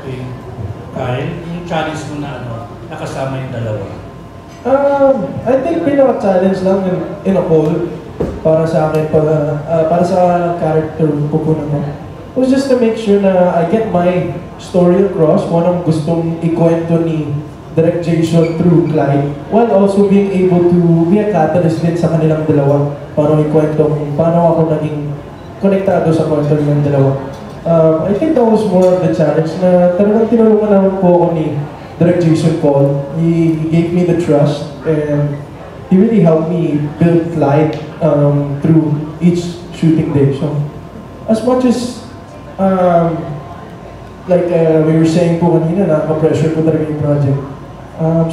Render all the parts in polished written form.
Okay. Kyle, yung challenge mo na nakasama yung dalawa. I think pinaka-challenge lang in a whole para sa akin, para sa character ko po naman. It was just to make sure na I get my story across, kung anong gustong ikwento ni Direct Jason through Clyde, while also being able to be a catalyst din sa kanilang dalawa. Paano ikwento kung paano ako naging konektado sa kwento ng dalawa. I think that was more of the challenge na talagang tinulungan naman po ako ni Direct Jason Paul. He gave me the trust and he really helped me build Clyde through each shooting day. So, as much as we were saying po kanina, nakaka-pressure po talaga yung project.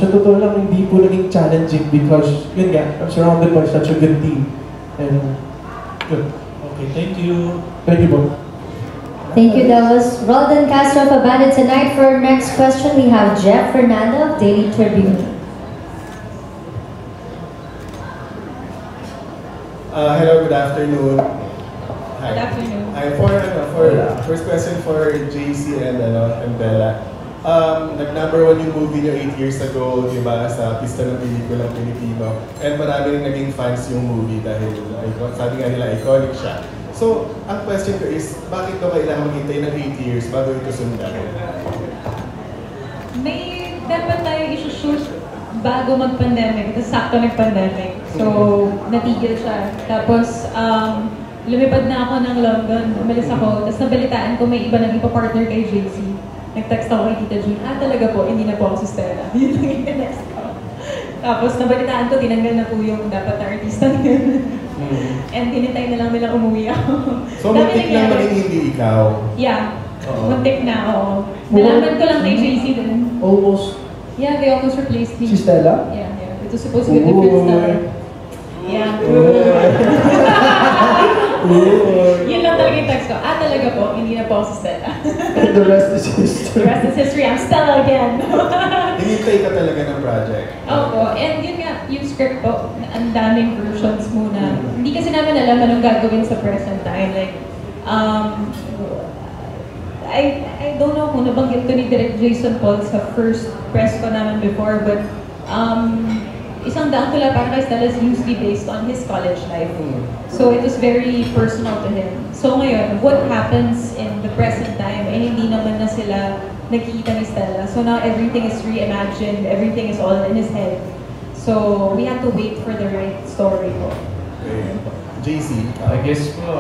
Sa totoo lang, hindi po naging challenging because, yun nga, I'm surrounded by such a good team. And, good. Okay, thank you. Thank you po. Thank you. That was Roldan Castro of Abandoned Tonight. For our next question, we have Jeff Fernando of Daily Tribune. Hello, good afternoon. Hi. Good afternoon. For first question for JC and Bella. Nag-number 1 yung movie niyo 8 years ago, di ba, sa pista ng pelikulang Pilipino. And marami rin naging fans yung movie dahil sabi nga nila, iconic siya. So, ang question ko is, bakit ko kailangan maghintay ng 8 years bago ito sundan? May dapat tayo isushoot bago mag-pandemic. Ito sakto nag-pandemic. So, natigil siya. Tapos, lumipad na ako ng London. Umalis ako. Tapos nabalitaan ko may iba naging pa-partner kay JC. Nag-text ako kay Tita June, talaga po, hindi na po ako si Stella. Yun lang yung next ko. Tapos nabalitaan ko, tinanggal na po yung dapat na artista na yun. And tinitay na lang nila umuwi ako. So, muntik lang maging hindi ikaw? Yeah. Muntik na ako. Nalaman ko lang kay JC din. Almost. Yeah, they almost replaced me. Si Stella? Yeah. It was supposed to be a different star. Yeah. Yun lang talaga yung text ko. Talaga po, hindi na po ako si Stella. And the rest is history. The rest is history. I'm Stella again. Hinintay ka talaga ng project? Opo. And yun nga, yung script po, ang daming versions muna. Hindi kasi namin alam anong gagawin sa present time. Like, I don't know kung nabanggit ko ni Direct Jason Paul sa first press ko naman before, but isang daang tula para kay Stella is loosely based on his college life. So it was very personal to him. So ngayon, what happens in the present time, hindi naman na sila nakikita ni Stella. So now everything is reimagined, everything is all in his head. So we have to wait for the right story po. Okay. JC? I guess po,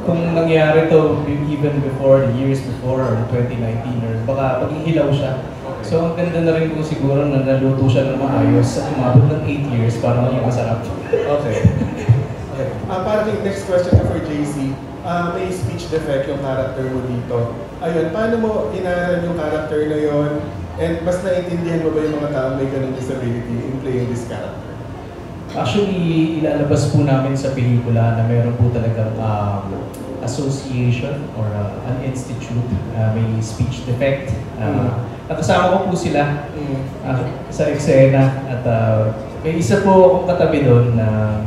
kung nangyari to even before, the years before, or 2019, or baka maging hilaw siya. So ang ganda na rin po siguro na naluto siya ng maayos at umabot ng 8 years para maging masarap. Okay. Para next question na for JC, may speech defect yung character mo dito. Ayun, paano mo inaral yung character na yon? And mas naiintindihan mo ba yung mga tao may ganung disability in playing this character? Actually, ilalabas po namin sa pelikula na meron po talagang association or an institute, may speech defect. Nakasama ko po sila sa eksena at may isa po akong katabi doon na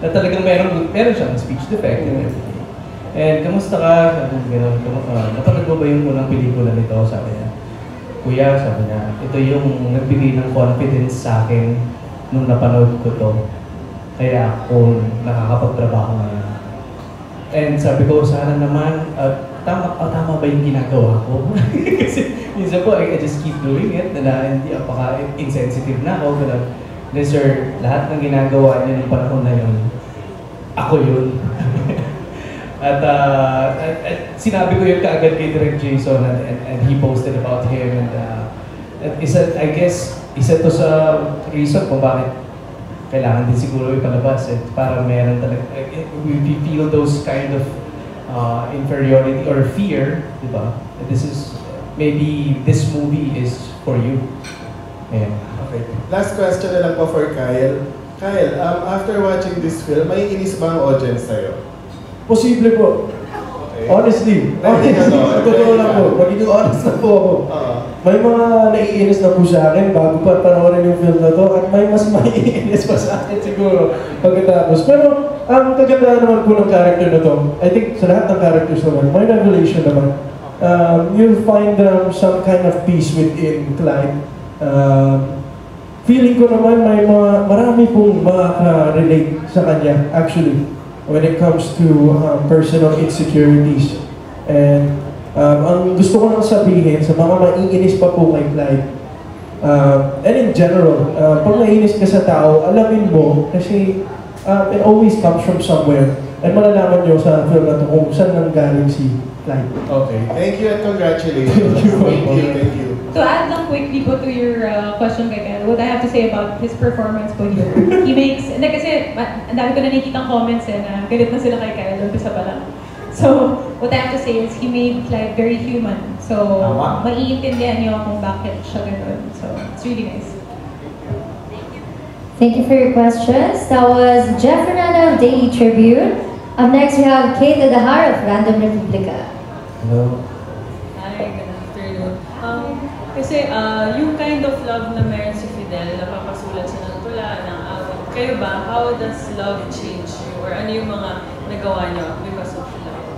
na talagang meron siyang speech defect and everything. And kamusta ka? Napanood mo ba yung unang pelikula nito? Sabi niya. Kuya, sabi niya, ito yung nagbigay ng confidence sa akin nung napanood ko to. Kaya ako nakakapagtrabaho ngayon. And sabi ko, sana naman, tama ba yung ginagawa ko? Kasi minsan po, I just keep doing it, na hindi apaka-insensitive na ako. Then sir, lahat ng ginagawa niyo ng panahon na yun, ako yun. at sinabi ko yun kaagad kay Direct Jason and he posted about him. And I guess, isa to sa reason kung bakit kailangan din siguro ipalabas para meron talaga, we feel those kind of inferiority or fear, di ba? Maybe this movie is for you. Yeah. Okay. Last question na lang po for Kyle. Kyle, after watching this film, may inis ba ang audience sa'yo? Posible po. Okay. Honestly. Totoo lang po. Magiging honest na po ako. May mga naiinis na po sa akin bago pa panoorin yung film na to at may mas maiinis pa sa akin siguro pagkatapos. Pero ang kagandahan naman po ng character na to, I think sa lahat ng characters naman, may revelation naman. you'll find some kind of peace within Clyde. Feeling ko naman marami pong makaka-relate sa kanya actually when it comes to personal insecurities. And ang gusto ko lang sabihin sa mga maiinis pa po kay Clyde, and in general, pag naiinis ka sa tao, alamin mo kasi it always comes from somewhere. And malalaman nyo sa film na ito kung saan nanggaling si Clyde. Okay, thank you and congratulations. Thank you. To add lang quickly po to your question kay Kyle, what I have to say about his performance po here. He makes, kasi ang dami ko na nakikitang comments na galit na sila kay Kyle, umpisa pa lang. So, what I have to say is he made Clyde very human. So, maiintindihan niyo kung bakit siya gano'n. So, it's really nice. Thank you for your questions. That was Jeff Fernando of Daily Tribune. Up next, we have Kate Adahar of Random Republica. Hello. Hi, good afternoon. Kasi yung kind of love na meron si Fidel, napapasulat siya ng tula, ng awit. Kayo ba, how does love change you? Or ano yung mga nagawa niyo because of love?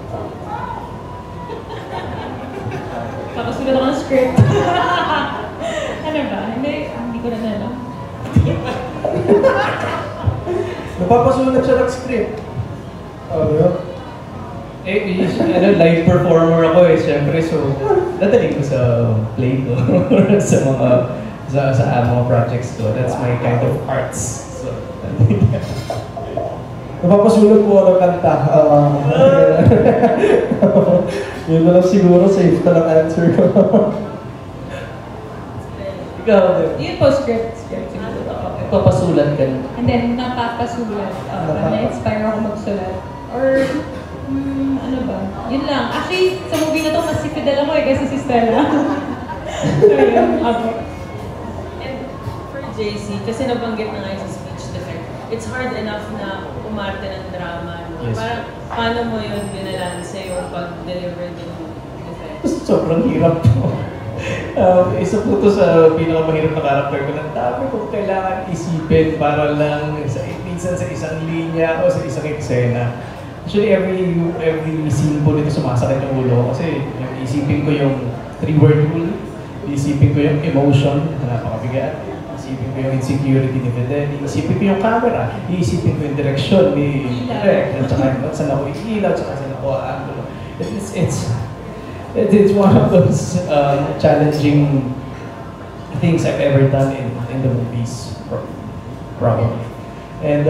Papasulat ako ng script. Ano ba? Hindi ko na alam. Napapasulat siya ng script. Live performer ako siyempre, so dadaling ko sa play ko sa mga projects ko. That's my kind of arts. So, Napapasulat po ako ng kanta. Yun na lang siguro, safe na lang answer ko. Ikaw, Yun po, script siguro. papasulat ka na. And then, napapasulat. Na-inspire ako magsulat. Or, ano ba? Yun lang. Actually, sa movie na to, mas si Fidel ako kaysa si Stella. So, yun. And for JC, kasi nabanggit na nga yung speech defect, it's hard enough na umarte ng drama. No? Yes. Parang, paano mo yun binalanse yung pag-deliver ng defect? Sobrang hirap po. Isa po ito sa pinakamahirap na character ko. Ang dami kong kailangan isipin para lang minsan sa isang linya o sa isang eksena. Actually, every scene po nito sumasakit yung ulo ko kasi isipin ko yung 3-word rule, isipin ko yung emotion na napakabigat, isipin ko yung insecurity ni Fidel, isipin ko yung camera, isipin ko yung direction ni Direk, at saka saan ako iilaw, at saka saan ako angulo. It's one of those challenging things I've ever done in the movies, probably. And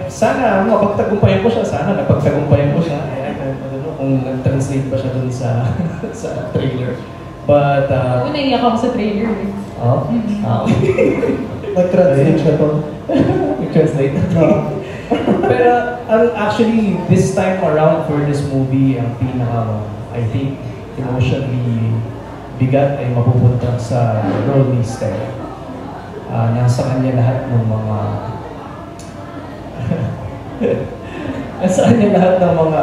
sana mapagtagumpayan ko siya, sana napagtagumpayan ko siya. I don't know kung nag-translate ba siya dun sa trailer. But Naiyak ako sa trailer eh. Oh? Nag-translate siya to. Nag-translate. Pero actually, this time around for this movie, ang pinaka, I think, emotionally bigat ay mapupunta sa role ni Stella. Nasa kanya lahat ng mga nasa kanya lahat ng mga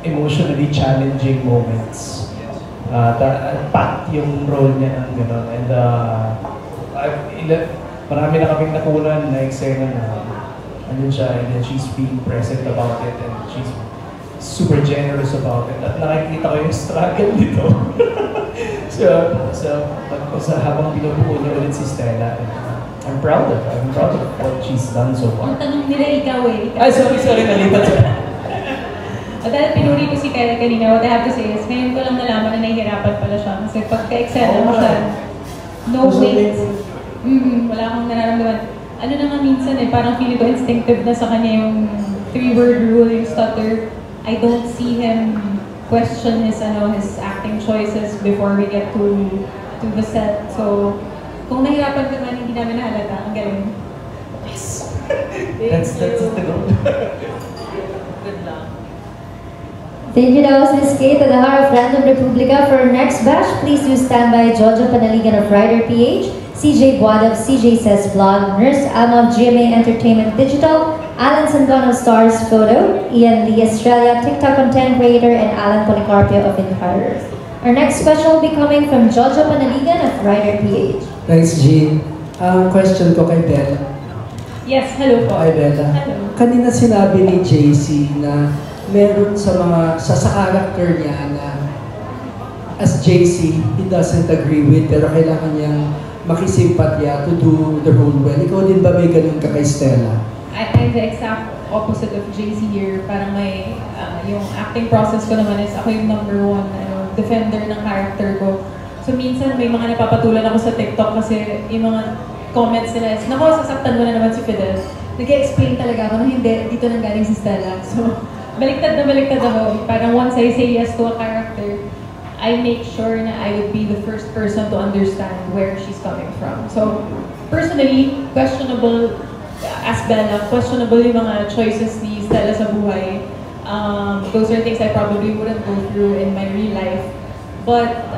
emotionally challenging moments. Pat yung role niya ng gano'n. And marami na kaming nakunan na eksena na andun siya, and then she's being present about it, and she's super generous about it. At nakikita ko yung struggle nito. so habang binubuo niya ulit si Stella, I'm proud of her. I'm proud of what she's done so far. Ang tanong nila ikaw eh. Ay, sorry, nalipat siya. Dahil pinuri ko si Kyle kanina, what I have to say is, ngayon ko lang nalaman na nahihirapan pala siya. Kasi pagka-excel mo siya, no weight. Wala akong nararamdaman. Ano na nga minsan eh, parang feeling ko instinctive na sa kanya yung 3-word rule, yung stutter. I don't see him question his acting choices before we get to the set. So, kung nahirapan ka man, hindi namin nahalata. Ang galing. Yes! That's the goal. Good luck. Thank you, that was Ms. Kate Adahar of Random Republica. For our next batch, please do stand by Jojo Panaligan of Rider PH, CJ Buad of CJ Says Vlog, Nurse Alma of GMA Entertainment Digital, Alan Sangon of Stars Photo, Ian Lee Estrella, TikTok content creator, and Alan Policarpio of Inquirer. Our next question will be coming from Jojo Panaligan of Rider PH. Thanks, Jean. Question ko kay Bella. Yes, hello po. Hi, Bella. Hello. Kanina sinabi ni JC na meron sa character niya na as JC, he doesn't agree with, pero kailangan niyang makisimpatya to do the role well. Ikaw din ba may ganun ka kay Stella? I'm the exact opposite of JC here. Parang may, yung acting process ko naman is ako yung number one defender ng character ko. So minsan may mga napapatulan ako sa TikTok kasi yung mga comments nila is, naku, sasaktan mo na naman si Fidel. Nag-explain talaga ako na hindi, dito nang galing si Stella. So, baliktad ako. Parang once I say yes to a character, I make sure na I would be the first person to understand where she's coming from. So, personally, questionable, as Bella, questionable yung mga choices ni Stella sa buhay. Those are things I probably wouldn't go through in my real life. But,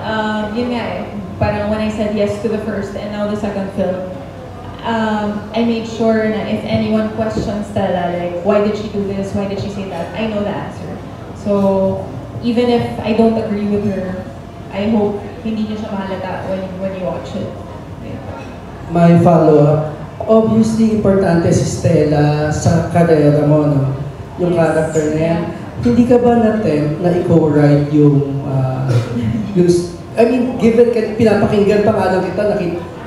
yun nga parang when I said yes to the first and now the second film, I made sure na if anyone questions Stella, like, why did she do this, why did she say that, I know the answer. So, even if I don't agree with her, I hope hindi niyo siya mahalata when you watch it. Yeah. My follow-up, obviously importante si Stella sa karera mo, no? Yung character na yan. Hindi ka ba na-tempt na i-co-write yung I mean, given pinapakinggan pa nga lang kita,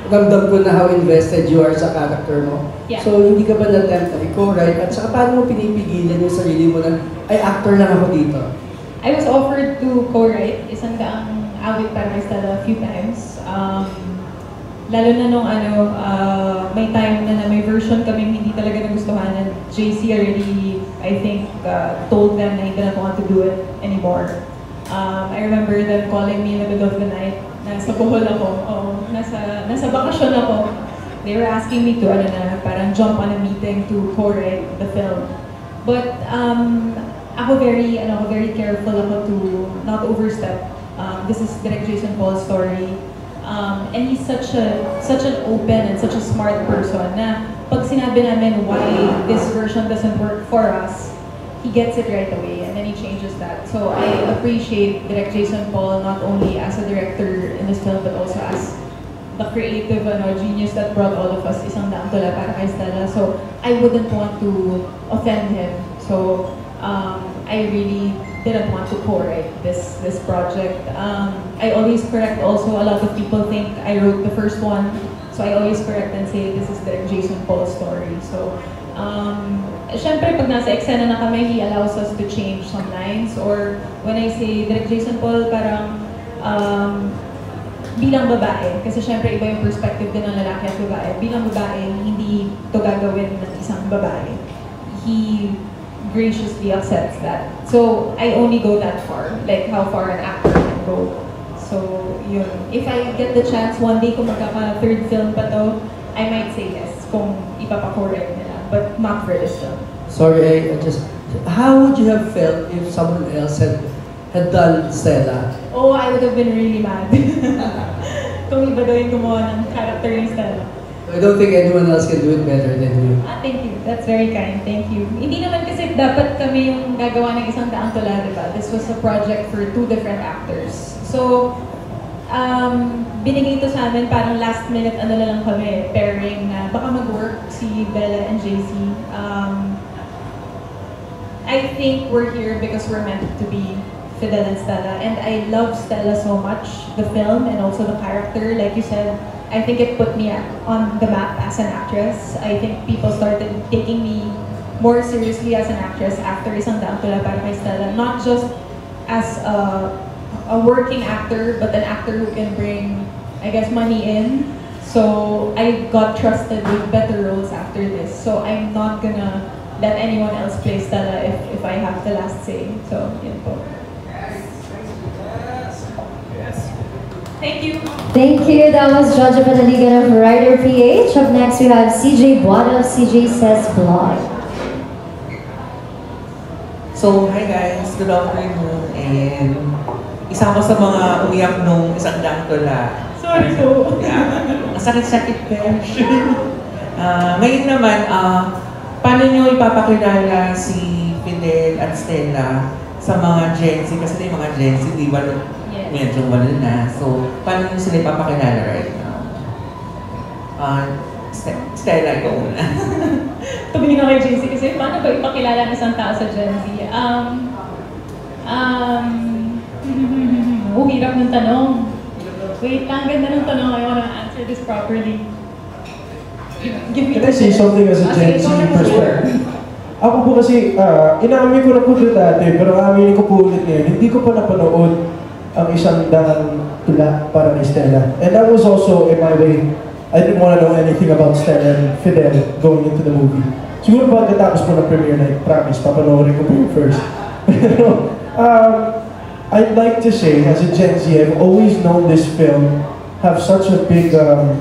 ramdam ko na how invested you are sa character mo. Yeah. So, hindi ka ba na-tempt na i-co-write? At saka paano mo pinipigilan yung sarili mo na, ay, actor lang ako dito? I was offered to co-write isang daang awit para kay Stella a few times. Lalo na nung may time na may version kaming hindi talaga nagustuhan and JC already, I think, told them na he didn't want to do it anymore. I remember them calling me in the middle of the night. Nasa Bohol ako. Nasa bakasyon ako. They were asking me to, parang jump on a meeting to co-write the film. But, ako very careful ako to not overstep. This is Direk Jason Paul's story. And he's such an open and such a smart person na pag sinabi namin why this version doesn't work for us, he gets it right away and then he changes that. So I appreciate Direk Jason Paul not only as a director in this film but also as the creative genius that brought all of us isang daang tula para kay Stella. So I wouldn't want to offend him. So I really didn't want to co-write this project. I always correct also, a lot of people think I wrote the first one, so I always correct and say this is the Jason Paul story. So, syempre pag nasa eksena na kami, he allows us to change some lines, or when I say Direk Jason Paul, parang bilang babae, kasi syempre iba yung perspective din ng lalaki at babae. Bilang babae, hindi to gagawin ng isang babae. He graciously accepts that. So, I only go that far, like how far an actor can go. So, yun. If I get the chance one day kung magkaka-third film pa to, I might say yes kung ipapa-correct nila, but not for this film. Sorry, how would you have felt if someone else had done Stella? Oh, I would have been really mad. Kung iba daw yung gumawa ng character ni Stella. I don't think anyone else can do it better than you. Thank you. That's very kind. Thank you. Hindi naman kasi dapat kami yung gagawa ng isang daang tula, diba? This was a project for 2 different actors. So, binigay ito sa amin parang last minute lang kami, pairing na baka mag-work si Bella and JC. I think we're here because we're meant to be Fidel and Stella, and I love Stella so much, the film and also the character. Like you said, I think it put me on the map as an actress. I think people started taking me more seriously as an actress after Isang Daang Tula para kay Stella. Not just as a working actor, but an actor who can bring, I guess, money in. So I got trusted with better roles after this. So I'm not gonna let anyone else play Stella if I have the last say. So, yun po. Thank you. Thank you. That was Jojo Panaligan of Rider PH. Up next, we have CJ Buada of CJ Says Blog. So, hi guys. Good afternoon. And isa ako sa mga umiyak nung Isang Daang Tula. Sorry po. Yeah. Masakit-sakit bench. Ngayon naman, paano nyo ipapakilala si Fidel at Stella sa mga Gen Z? Kasi yung mga Gen Z, di ba, medyo wala na. So, paano nyo sila ipapakilala right now? Stella, ikaw una. Tumingin ako kay JC kasi paano ba ipakilala ng isang tao sa Gen Z? Hirap ng tanong. Wait lang, ganda ng tanong. I wanna answer this properly. Give me Can I say something as a Gen Z perspective? Ako po kasi, inaamin ko na po ito dati, pero aaminin ko po ulit ngayon, hindi ko pa napanood ang isang daang tula para kay Stella. And that was also, in my way, I didn't want to know anything about Stella and Fidel going into the movie. Siguro pagkatapos po ng premiere night, promise, papanoorin ko po yung first. Pero, I'd like to say, as a Gen Z, I've always known this film have such a big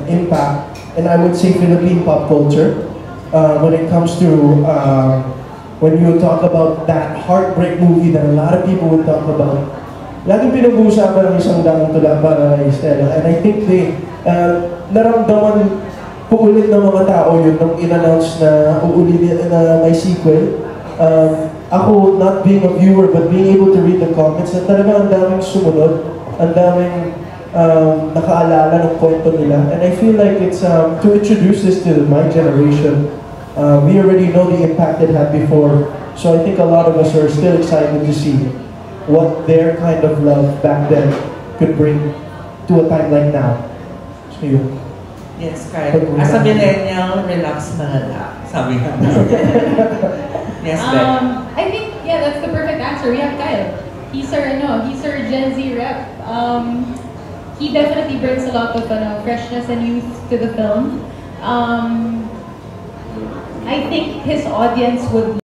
impact, and I would say Philippine pop culture, when it comes to, when you talk about that heartbreak movie that a lot of people would talk about. Laging pinag-uusapan ng isang daang tula para kay Stella, and I think they, naramdaman po ulit ng mga tao yun nung in-announce na uulitin na may sequel. Ako, not being a viewer, but being able to read the comments, na talaga ang daming sumunod, ang daming nakaalala ng kwento nila. And I feel like it's, to introduce this to my generation, we already know the impact it had before, so I think a lot of us are still excited to see what their kind of love back then could bring to a time like now. So yun. Yes, Kyle. As a millennial, relax na lang. Sabi ka. Yes, I think, yeah, that's the perfect answer. We have Kyle. He's our Gen Z rep. He definitely brings a lot of freshness and youth to the film. I think his audience would